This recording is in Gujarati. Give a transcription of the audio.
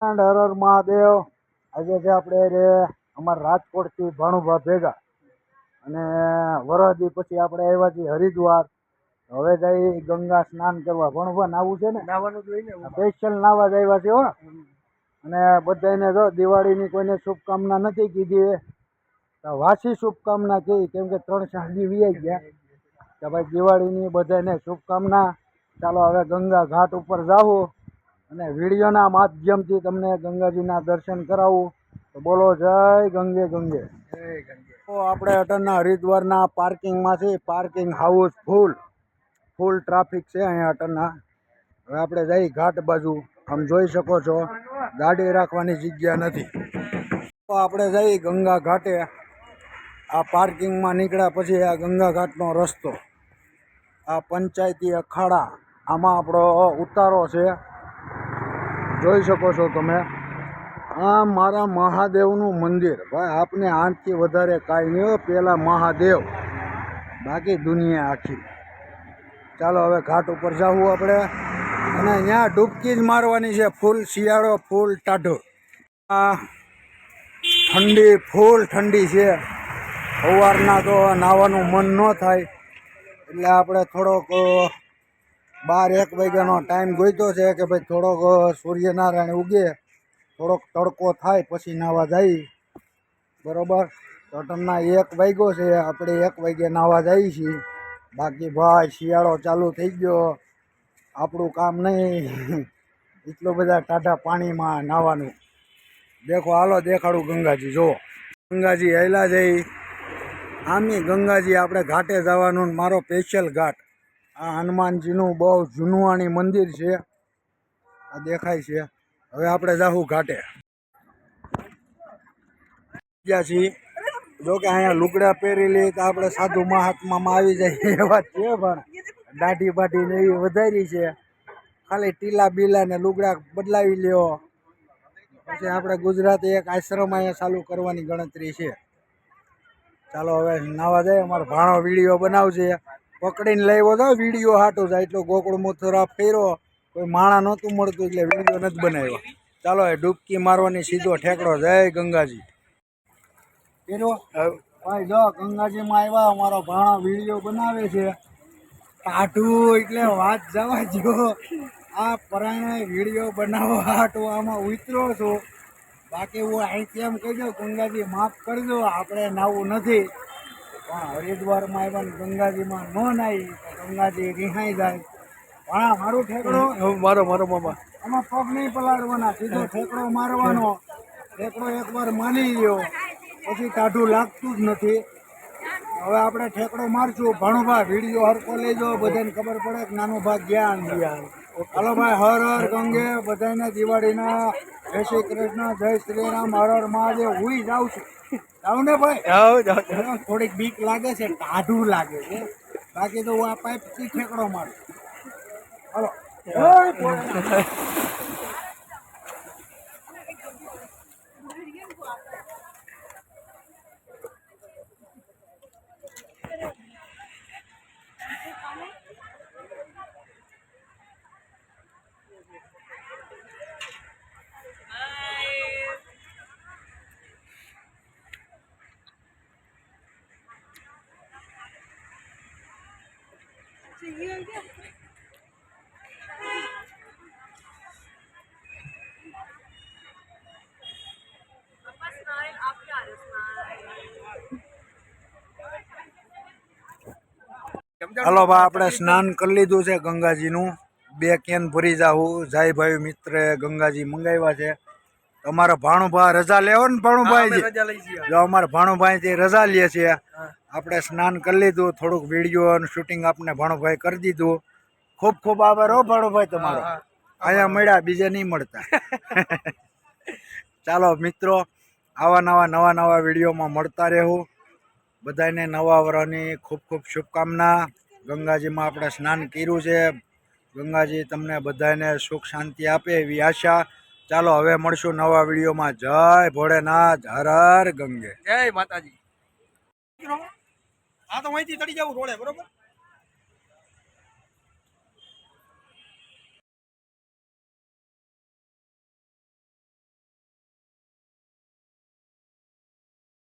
હર હર મહાદેવ. આજે છે આપણે રે અમારા રાજકોટથી ભાણુભા ભેગા અને વરદી પછી આપણે આવ્યા છીએ હરિદ્વાર. હવે જઈ ગંગા સ્નાન કરવા. ભાણુભા નાવું છે ને? નાવાનું જ હોય ને. સ્પેશિયલ નાવા જ આવ્યા છે હો. અને બધાને જો દિવાળીની કોઈને શુભકામના નથી કીધી, તો વાસી શુભકામના કહી, કેમ કે 3-4 દી વીઆઈ ગયા. કે ભાઈ દિવાળીની બધાને શુભકામના. ચાલો હવે ગંગા ઘાટ ઉપર જાવું અને વિડીયોના માધ્યમથી તમને ગંગાજીના દર્શન કરાવું. તો બોલો જય ગંગે ગંગે. તો આપણે અટણના હરિદ્વારના પાર્કિંગમાં છીએ. પાર્કિંગ હાઉસ ફૂલ ટ્રાફિક છે અહીંયા અટણના. હવે આપણે જઈ ઘાટ બાજુ. આમ જોઈ શકો છો ગાડી રાખવાની જગ્યા નથી. તો આપણે જઈ ગંગા ઘાટે. આ પાર્કિંગમાં નીકળ્યા પછી આ ગંગા ઘાટનો રસ્તો, આ પંચાયતી અખાડા, આમાં આપણો ઉતારો છે. જોઈ શકો છો તમે. આ મારા મહાદેવનું મંદિર. ભાઈ આપને આંખથી વધારે કાંઈ નહીં હોય. પહેલાં મહાદેવ, બાકી દુનિયા આખી. ચાલો હવે ઘાટ ઉપર જાવું આપણે. અને અહીંયા ડૂબકી જ મારવાની છે. ફૂલ શિયાળો, ફૂલ ટાઢો. આ ફૂલ ઠંડી છે. સવારના તો નાહવાનું મન ન થાય, એટલે આપણે થોડોક 12-1 વાગ્યાનો ટાઈમ ગોઈતો છે કે ભાઈ થોડોક સૂર્યનારાયણ ઉગે, થોડોક તડકો થાય પછી નાહવા જઈએ. બરાબર. અટણના 1 વાગ્યો છે. આપણે 1 વાગ્યે નાહવા જઈએ છીએ. બાકી ભાઈ શિયાળો ચાલુ થઈ ગયો. આપણું કામ નહીં એટલું બધા ટાઢા પાણીમાં નાહવાનું. દેખો, હાલો દેખાડું ગંગાજી. જુઓ ગંગાજી હેલા જઈ. આમી ગંગાજી આપણે ઘાટે જવાનું. મારો સ્પેશિયલ ઘાટ. આ હનુમાનજીનું બહુ જૂનવાણી મંદિર છે. આ દેખાય છે. હવે આપણે જાવું ઘાટે. ગયા છીએ. જોકે અહીંયા લુગડા પહેરી લઈએ તો આપણે સાધુ મહાત્મામાં આવી જાય એવા છે, પણ દાઢી બાઢી ને એવી વધારી છે. ખાલી ટીલા બીલા ને લુગડા બદલાવી લ્યો. પછી આપણે ગુજરાતી એક આશ્રમ અહીંયા ચાલુ કરવાની ગણતરી છે. ચાલો હવે નાવા જાય. અમારો ભાણો વિડીયો બનાવશે. પકડીને લાવ્યો તો વિડીયો હાટું જાય એટલો ગોકળ મથુરા ફેર્યો. કોઈ માણા નહોતું મળતું એટલે વિડીયો નથી બનાવ્યો. ચાલો એ ડૂબકી મારવાની સીધો ઠેકડો. જય ગંગાજી. ભાઈ જો ગંગાજીમાં આવ્યા. અમારો ભાણો વિડીયો બનાવે છે. ટાઢું એટલે વાત જવા જો. આ પરાણે વિડીયો બનાવવા હાટું આમાં ઉતરો છું. બાકી હું અહીંથી એમ કહી દઉં, ગંગાજી માફ કરજો, આપણે નાવું નથી. પણ હરિદ્વારમાં આવ્યા ગંગાજીમાં ન નાહી તો ગંગાજી રિહાઈ જાય. પણ મારું ઠેકડો મારો મામા આમાં પગ નહીં પલાળવાના, સીધો ઠેકડો મારવાનો. ઠેકડો એકવાર માની લ્યો પછી ટાઢું લાગતું જ નથી. હવે આપણે ઠેકડો મારશું. ભાણુભા વિડીયો હરકો લેજો, બધાને ખબર પડે કે નાનો ભાગ જ્ઞાન જ્ઞાન. હાલો ભાઈ, હર હર ગંગે. બધાને દિવાળીના જય શ્રી કૃષ્ણ, જય શ્રી રામ, હર હર મહાદેવ. હુઈ જાઉં છું. જાઉં ને ભાઈ? થોડીક બીક લાગે છે, ટાઢું લાગે છે. બાકી તો હું આ પાઇપથી ઠેકડો મારું. હાલો. હાલો ભાઈ, આપણે સ્નાન કરી લીધું છે ગંગાજીનું. 2 કેન ભરી જાવું. જય ભાઈ મિત્રે ગંગાજી મંગાવ્યા છે. અમારા ભાણુભા રજા લેવો ને ભાણુભાઈ, જો અમારા ભાણુભાઈ રજા લે છે. આપણે સ્નાન કરી લીધું. થોડુંક વિડીયો અને શૂટિંગ આપણે ભાણુભાઈ કરી દીધું. ખૂબ ખૂબ આભાર હો ભાણુભાઈ તમારો. અહીંયા મળ્યા, બીજે નહીં મળતા. ચાલો મિત્રો, નવા નવા વિડીયોમાં મળતા રહેવું. બધાને નવા વર્ષની ખૂબ ખૂબ શુભકામના. ગંગાજીમાં આપણે સ્નાન કર્યું છે. ગંગાજી તમને બધાને સુખ શાંતિ આપે એવી આશા. ચાલો હવે મળશું નવા વિડીયોમાં. જય ભોળેનાથ, હર હર ગંગે. જય માતાજી. આ તો અહીંથી ચડી જવું રોડે, બરોબર.